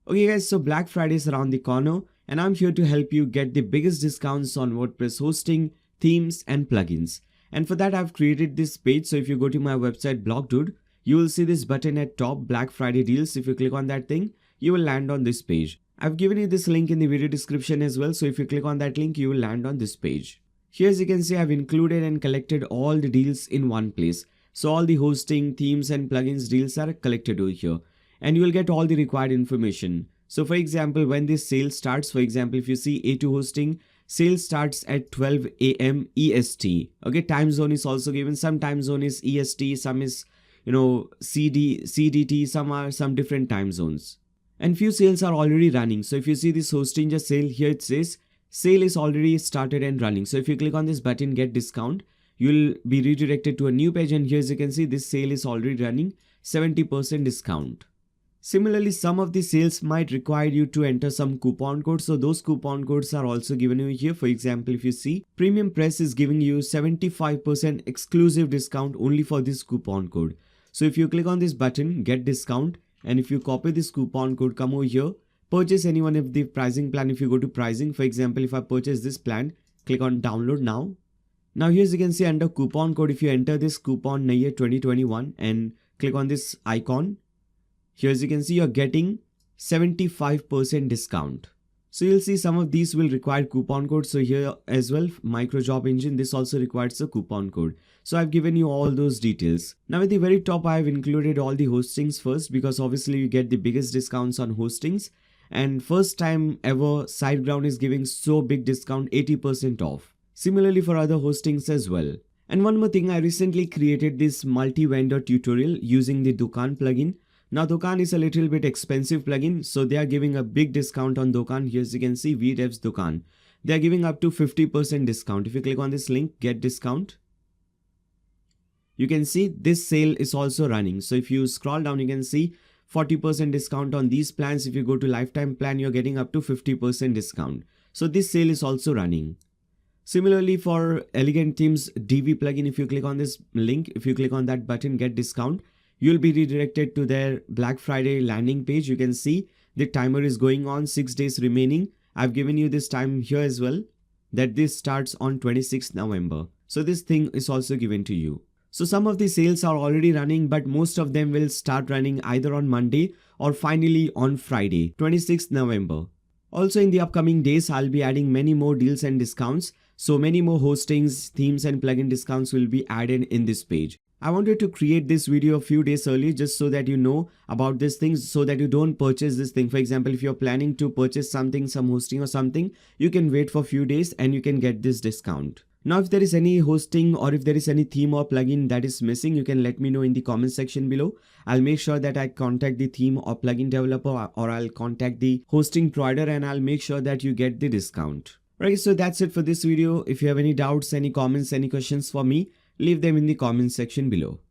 Okay guys, so Black Friday is around the corner and I'm here to help you get the biggest discounts on WordPress hosting, themes and plugins. And for that I've created this page. So if you go to my website BlogDude, you will see this button at top, Black Friday deals. If you click on that thing, you will land on this page. I've given you this link in the video description as well. So if you click on that link, you will land on this page. Here as you can see, I've included and collected all the deals in one place. So all the hosting, themes and plugins deals are collected over here. And you will get all the required information. So for example, when this sale starts, for example, if you see A2 hosting, sale starts at 12 AM EST. Okay, time zone is also given. Some time zone is EST, some is, CDT, some different time zones. And few sales are already running. So if you see this hosting just sale, here it says sale is already started and running. So if you click on this button, get discount, you'll be redirected to a new page. And here as you can see, this sale is already running 70% discount. Similarly, some of the sales might require you to enter some coupon codes. So those coupon codes are also given you here. For example, if you see, Premium Press is giving you 75% exclusive discount only for this coupon code. So if you click on this button, get discount, and if you copy this coupon code, come over here, purchase any one of the pricing plan. If you go to pricing, for example, if I purchase this plan, click on download now. Now here as you can see under coupon code, if you enter this coupon Nayyar 2021 and click on this icon, here as you can see, you're getting 75% discount. So you'll see some of these will require coupon code. So here as well, micro job engine, this also requires a coupon code. So I've given you all those details. Now at the very top, I've included all the hostings first because obviously you get the biggest discounts on hostings. And first time ever, SiteGround is giving so big discount, 80% off. Similarly for other hostings as well. And one more thing, I recently created this multi-vendor tutorial using the Dokan plugin. Now Dokan is a little bit expensive plugin, so they are giving a big discount on Dokan. Here as you can see, weDevs Dokan. They are giving up to 50% discount. If you click on this link, get discount, you can see this sale is also running. So if you scroll down, you can see 40% discount on these plans. If you go to lifetime plan, you're getting up to 50% discount. So this sale is also running. Similarly for ElegantThemes Divi plugin, if you click on this link, if you click on that button, get discount, you'll be redirected to their Black Friday landing page. You can see the timer is going on, 6 days remaining. I've given you this time here as well, that this starts on 26th November. So this thing is also given to you. So some of the sales are already running, but most of them will start running either on Monday or finally on Friday, 26th November. Also in the upcoming days, I'll be adding many more deals and discounts. So many more hostings, themes and plugin discounts will be added in this page. I wanted to create this video a few days early just so that you know about these things, so that you don't purchase this thing. For example, if you're planning to purchase something, some hosting or something, you can wait for a few days and you can get this discount. Now, if there is any hosting or if there is any theme or plugin that is missing, you can let me know in the comment section below. I'll make sure that I contact the theme or plugin developer, or I'll contact the hosting provider and I'll make sure that you get the discount. Right, so that's it for this video. If you have any doubts, any comments, any questions for me, leave them in the comment section below.